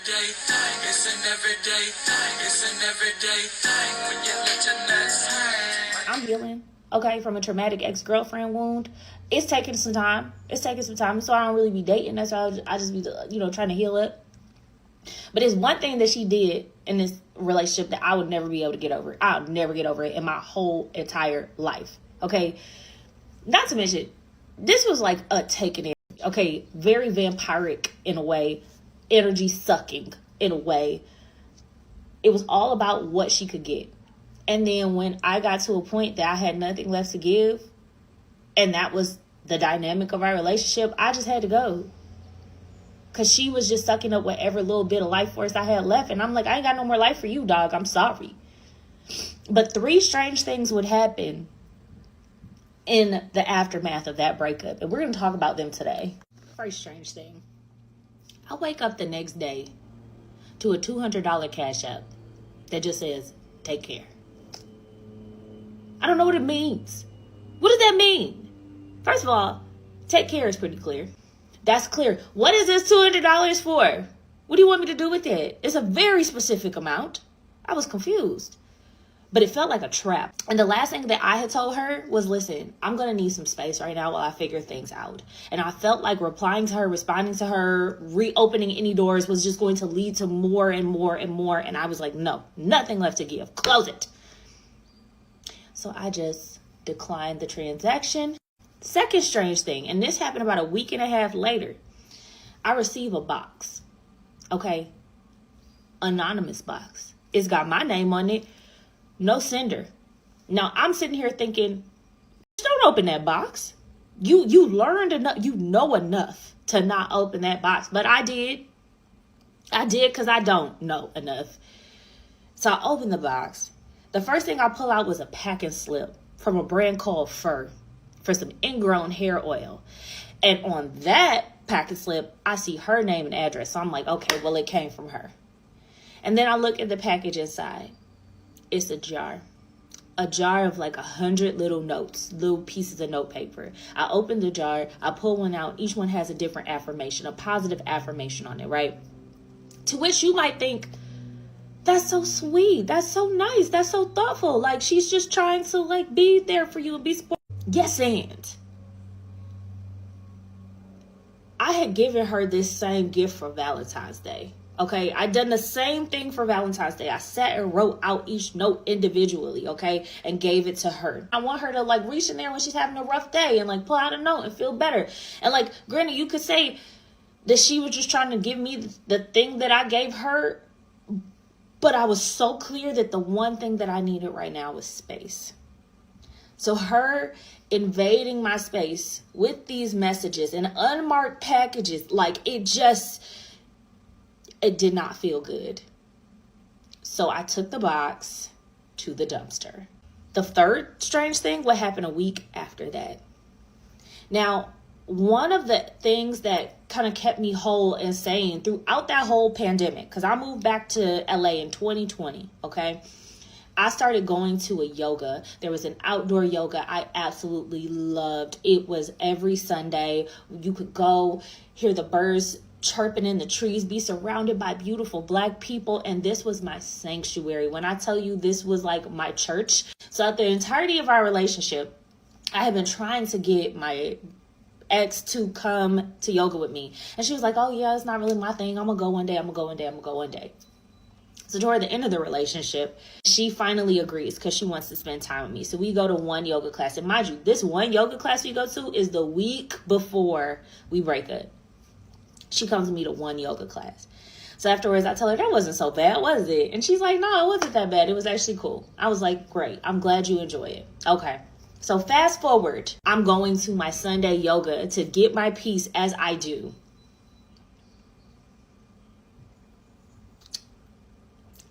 everyday thing. It's an everyday thing. It's an everyday thing when you let your nuts hang. I'm healing, okay, from a traumatic ex-girlfriend wound. It's taking some time. So I don't really be dating. That's why I just be, trying to heal it. But it's one thing that she did in this relationship that I would never be able to get over. I'll never get over it in my whole entire life, okay? Not to mention, this was like a taken in, okay? Very vampiric in a way, energy sucking in a way. It was all about what she could get. And then when I got to a point that I had nothing left to give, and that was the dynamic of our relationship, I just had to go. Because she was just sucking up whatever little bit of life force I had left. And I'm like, I ain't got no more life for you, dog. I'm sorry. But 3 strange things would happen in the aftermath of that breakup. And we're going to talk about them today. First strange thing. I wake up the next day to a $200 Cashapp that just says, take care. I don't know what it means. What does that mean? First of all, take care is pretty clear. That's clear. What is this $200 for? What do you want me to do with it? It's a very specific amount. I was confused. But it felt like a trap. And the last thing that I had told her was, listen, I'm going to need some space right now while I figure things out. And I felt like replying to her, responding to her, reopening any doors was just going to lead to more and more and more. And I was like, no, nothing left to give. Close it. So I just declined the transaction. Second strange thing, and this happened about a week and a half later, I receive a box, okay? Anonymous box. It's got my name on it. No sender. Now, I'm sitting here thinking, don't open that box. You learned enough, you know enough to not open that box. But I did. Because I don't know enough. So I opened the box. The first thing I pull out was a packing slip from a brand called Fur for some ingrown hair oil. And on that packet slip, I see her name and address. So I'm like, okay, well, it came from her. And then I look at the package inside. It's a jar of like 100 little notes, little pieces of note paper. I open the jar, I pull one out. Each one has a different affirmation, a positive affirmation on it, right? To which you might think, that's so sweet. That's so nice. That's so thoughtful. Like, she's just trying to like be there for you and be supportive. Yes, and I had given her this same gift for Valentine's Day. Okay, I done the same thing for Valentine's Day. I sat and wrote out each note individually, okay, and gave it to her. I want her to like reach in there when she's having a rough day and like pull out a note and feel better. And like, granted, you could say that she was just trying to give me the thing that I gave her, but I was so clear that the one thing that I needed right now was space. So her invading my space with these messages and unmarked packages, like it did not feel good. So I took the box to the dumpster. The third strange thing, what happened a week after that. Now, one of the things that kind of kept me whole and sane throughout that whole pandemic, because I moved back to LA in 2020, okay? I started going to a yoga. There was an outdoor yoga I absolutely loved. It was every Sunday. You could go hear the birds chirping in the trees, be surrounded by beautiful Black people. And this was my sanctuary. When I tell you this was like my church. So at the entirety of our relationship, I had been trying to get my ex to come to yoga with me. And she was like, oh yeah, it's not really my thing. I'm gonna go one day. So toward the end of the relationship, she finally agrees because she wants to spend time with me. So we go to one yoga class. And mind you, this one yoga class we go to is the week before we break up. She comes with me to one yoga class. So afterwards, I tell her, that wasn't so bad, was it? And she's like, no, it wasn't that bad. It was actually cool. I was like, great. I'm glad you enjoy it. Okay. So fast forward, I'm going to my Sunday yoga to get my peace as I do.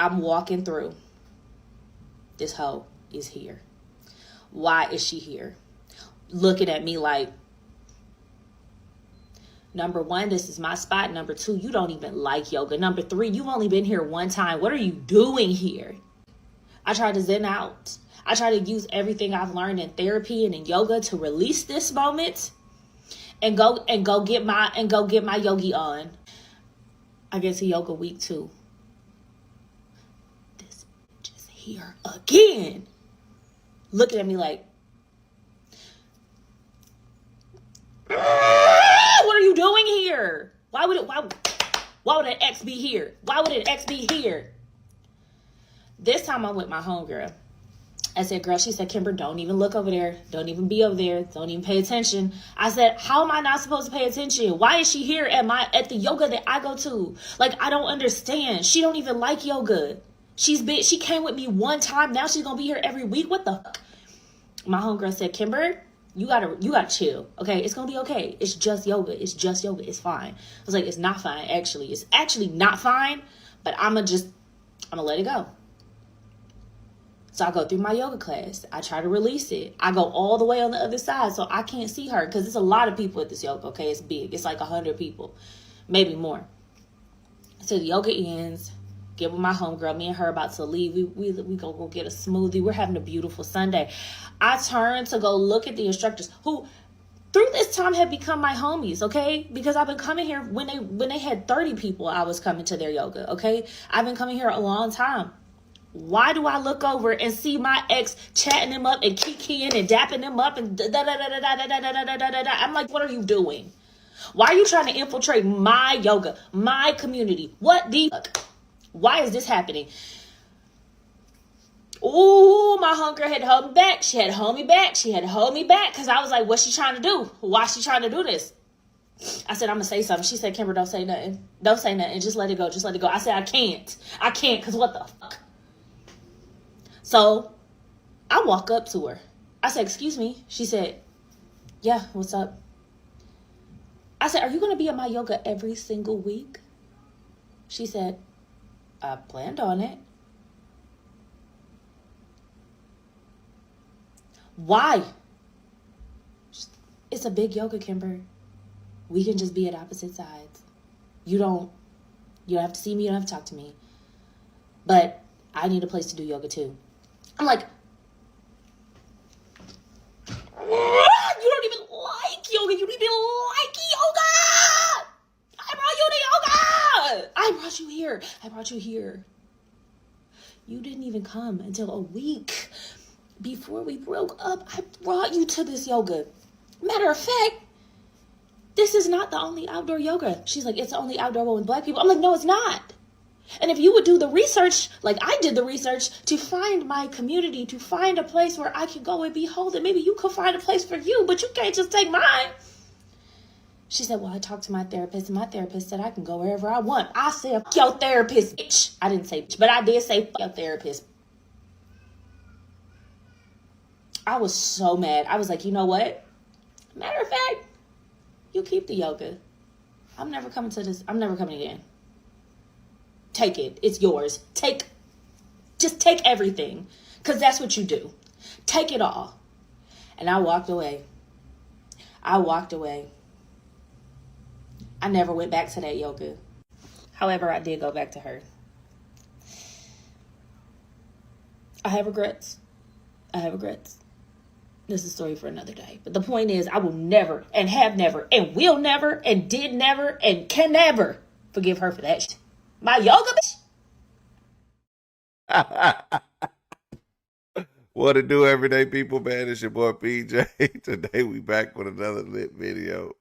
I'm walking through. This hoe is here. Why is she here? Looking at me like, number one, this is my spot. Number two, you don't even like yoga. Number three, you've only been here one time. What are you doing here? I try to zen out. I try to use everything I've learned in therapy and in yoga to release this moment and go get my yogi on. I get to yoga week 2. This bitch is here again. Looking at me like, what are you doing here? Why would an ex be here? Why would an ex be here? This time I'm with my homegirl. I said, girl, she said, Kimber, don't even look over there. Don't even be over there. Don't even pay attention. I said, how am I not supposed to pay attention? Why is she here at the yoga that I go to? Like, I don't understand. She don't even like yoga. She came with me one time. Now she's gonna be here every week. What the fuck? My homegirl said, Kimber, you gotta chill. Okay, it's gonna be okay. It's just yoga. It's just yoga. It's fine. I was like, it's not fine, actually. It's actually not fine, but I'm gonna let it go. So I go through my yoga class. I try to release it. I go all the way on the other side so I can't see her because there's a lot of people at this yoga, okay? It's big. It's like 100 people, maybe more. So the yoga ends. Get with my homegirl. Me and her about to leave. We go get a smoothie. We're having a beautiful Sunday. I turn to go look at the instructors who through this time have become my homies, okay? Because I've been coming here when they had 30 people, I was coming to their yoga, okay? I've been coming here a long time. Why do I look over and see my ex chatting them up and kikiing and dapping them up and da-da-da-da-da-da-da-da-da-da-da? I'm like, what are you doing? Why are you trying to infiltrate my yoga, my community? What the fuck? Why is this happening? Ooh, my homegirl had to hold me back. She had to hold me back. She had to hold me back because I was like, what's she trying to do? Why is she trying to do this? I said, I'm going to say something. She said, Kimber, don't say nothing. Don't say nothing. Just let it go. Just let it go. I said, I can't because what the fuck? So I walk up to her. I said, excuse me. She said, yeah, what's up? I said, are you going to be at my yoga every single week? She said, I planned on it. Why? It's a big yoga, Kimber. We can just be at opposite sides. You don't have to see me. You don't have to talk to me. But I need a place to do yoga too. I'm like, what? You don't even like yoga. You don't even like yoga. I brought you to yoga. I brought you here. I brought you here. You didn't even come until a week before we broke up. I brought you to this yoga. Matter of fact, this is not the only outdoor yoga. She's like, it's the only outdoor one with black people. I'm like, no, it's not. And if you would do the research, like I did the research to find my community, to find a place where I can go and behold it, maybe you could find a place for you, but you can't just take mine. She said, well, I talked to my therapist, and my therapist said I can go wherever I want. I said, fuck your therapist, bitch. I didn't say bitch, but I did say fuck your therapist. I was so mad. I was like, you know what? Matter of fact, you keep the yoga. I'm never coming to this. I'm never coming again. Take it. It's yours. Just take everything. Because that's what you do. Take it all. And I walked away. I never went back to that yoga. However, I did go back to her. I have regrets. This is a story for another day. But the point is, I will never and have never and will never and did never and can never forgive her for that shit. My yoga bitch. What to do, everyday people, man? It's your boy PJ. Today we back with another lit video.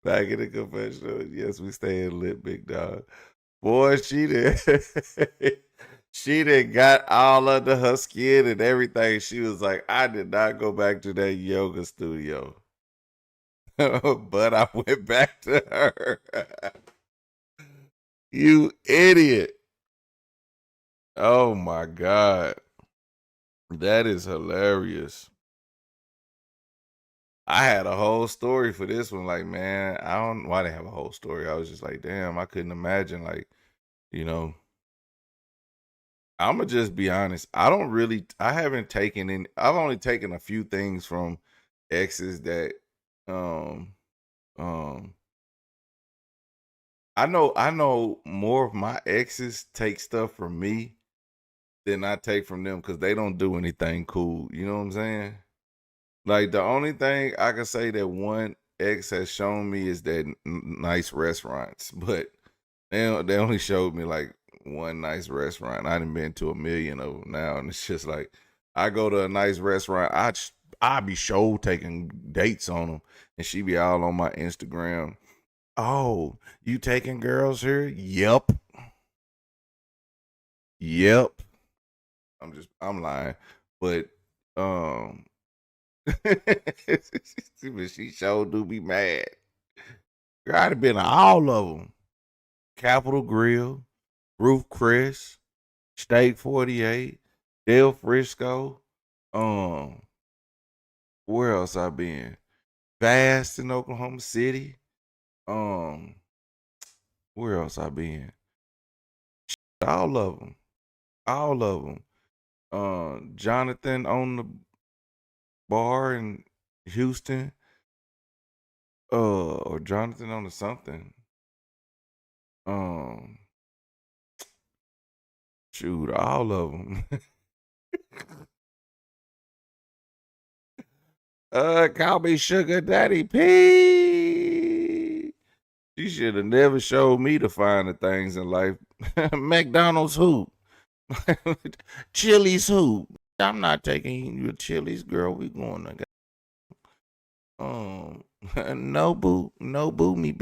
Back in the confessional. Yes, we stay in lit, big dog. Boy, she did got all under her skin and everything. She was like, I did not go back to that yoga studio. But I went back to her. You idiot. Oh my God. That is hilarious. I had a whole story for this one. Like, man, I don't know why they have a whole story. I was just like, damn, I couldn't imagine, like, you know. I'ma just be honest. I've only taken a few things from exes that um I know more of my exes take stuff from me than I take from them because they don't do anything cool. You know what I'm saying? Like, the only thing I can say that one ex has shown me is that nice restaurants. But They only showed me like one nice restaurant. I done been to 1,000,000 of them now, and it's just like I go to a nice restaurant, I be taking dates on them, and she be all on my Instagram. Oh, you taking girls here? Yep. I'm lying, but um, she sure do be mad. Girl, I'd have been to all of them. Capitol Grill, Roof Chris, Steak 48, Del Frisco. Um, where else I been? Vast in Oklahoma City. Um, where else I been? All of them. All of them. Jonathan on the bar in Houston. Or Jonathan on the something. Um, shoot, all of them. Call me Sugar Daddy P. She should have never showed me the finer things in life. McDonald's who? Chili's who? I'm not taking you to Chili's, girl. We going to no boo me.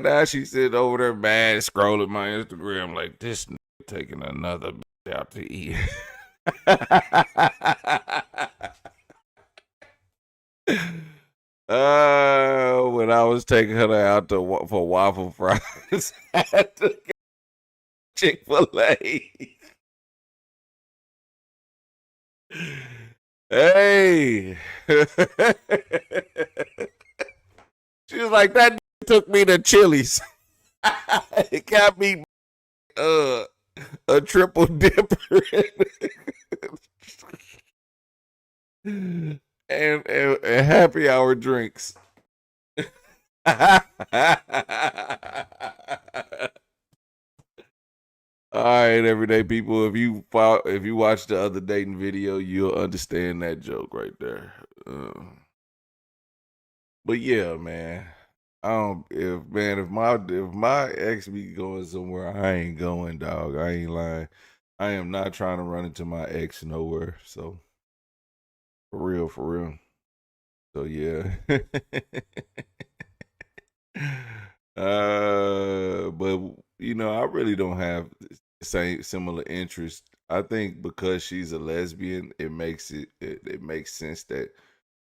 Now she sitting over there mad, scrolling my Instagram like this taking another out to eat. When I was taking her out for waffle fries at the Chick-fil-A. Hey. She was like, that took me to Chili's. It got me a triple dipper and happy hour drinks. All right, everyday people. If you watch the other dating video, you'll understand that joke right there. But yeah, man. If my ex be going somewhere, I ain't going, dog. I ain't lying. I am not trying to run into my ex nowhere. So for real, for real. So yeah. But I really don't have similar interests. I think because she's a lesbian, it makes sense that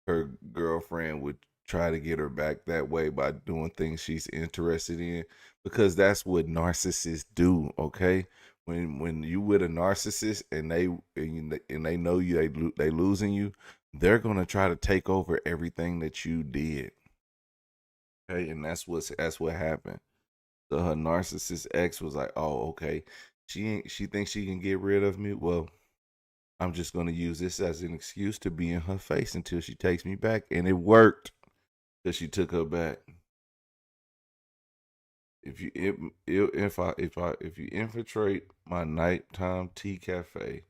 her girlfriend would try to get her back that way by doing things she's interested in, because that's what narcissists do. Okay, when you with a narcissist and they know you, they losing you, they're gonna try to take over everything that you did. Okay, and that's what happened. So her narcissist ex was like, "Oh, okay, she thinks she can get rid of me. Well, I'm just gonna use this as an excuse to be in her face until she takes me back," and it worked because she took her back. If you infiltrate my nighttime tea cafe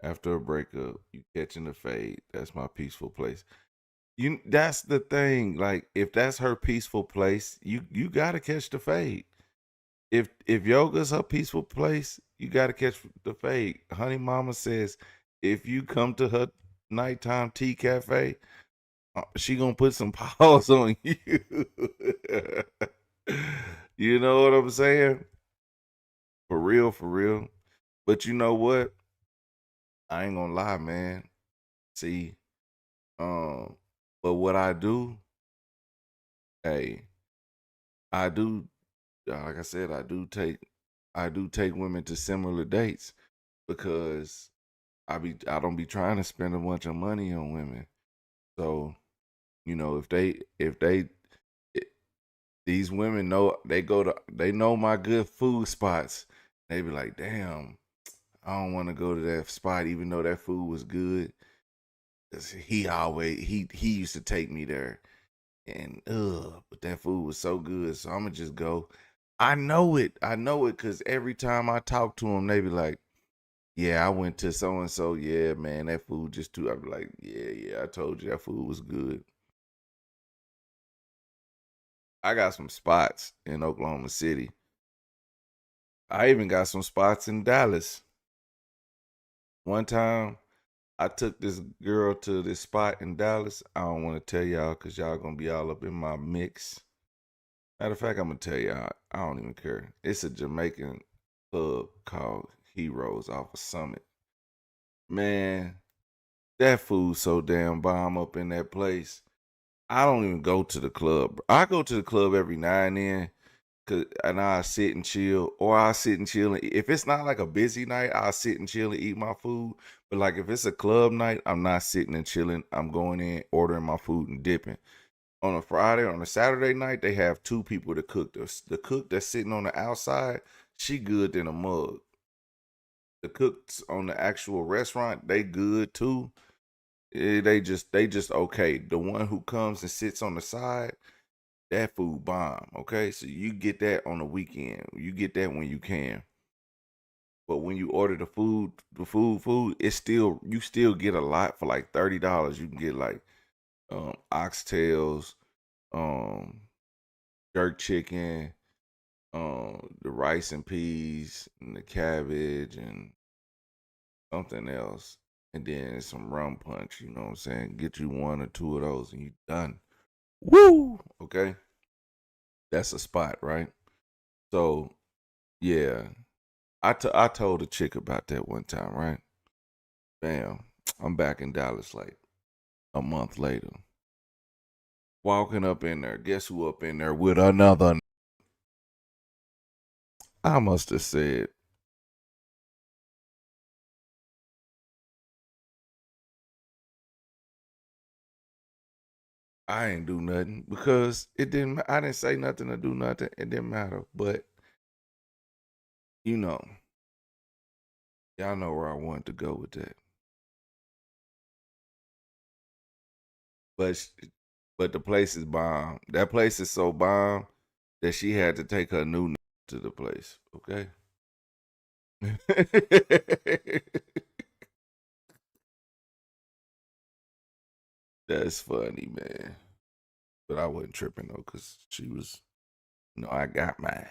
after a breakup, you catching the fade. That's my peaceful place. That's the thing. Like, if that's her peaceful place, you gotta catch the fade. If yoga's her peaceful place, you gotta catch the fade. Honey Mama says if you come to her nighttime tea cafe, she gonna put some paws on you. You know what I'm saying? For real, for real. But you know what? I ain't gonna lie, man. See, but what I do, hey, I do, like I said, I do take women to similar dates because I don't be trying to spend a bunch of money on women. So, if these women know, they know my good food spots, they be like, damn, I don't want to go to that spot even though that food was good. 'Cause he used to take me there, and but that food was so good, so I'm gonna just go. I know it because every time I talk to them, they be like, yeah, I went to so and so. Yeah, man, that food just too. I'm like, yeah, I told you that food was good. I got some spots in Oklahoma City. I even got some spots in Dallas. One time, I took this girl to this spot in Dallas. I don't want to tell y'all because y'all gonna be all up in my mix. Matter of fact, I'm gonna tell y'all. I don't even care. It's a Jamaican club called Heroes off of Summit. Man, that food so damn bomb up in that place. I don't even go to the club. I go to the club every now and then, and I sit and chill, or I sit and chill. If it's not like a busy night, I'll sit and chill and eat my food. But like if it's a club night, I'm not sitting and chilling. I'm going in, ordering my food and dipping. On a Friday, on a Saturday night, they have two people to cook. The cook that's sitting on the outside, she good than a mug. The cooks on the actual restaurant, they good too. They just okay. The one who comes and sits on the side, that food bomb. Okay, so you get that on the weekend. You get that when you can. But when you order the food, it's still you still get a lot for like $30. You can get like oxtails, um, jerk chicken, the rice and peas, and the cabbage, and something else, and then some rum punch. You know what I'm saying? Get you one or two of those, and you done. Woo! Okay, that's a spot, right? So yeah, I told a chick about that one time, right? Bam, I'm back in Dallas like a month later. Walking up in there, guess who up in there with another? I must have said, I ain't do nothing because it didn't. I didn't say nothing to do nothing. It didn't matter. But you know, y'all know where I wanted to go with that. But but the place is bomb. That place is so bomb that she had to take her new to the place. Okay. That's funny, man. But I wasn't tripping though, cause she was, I got mine.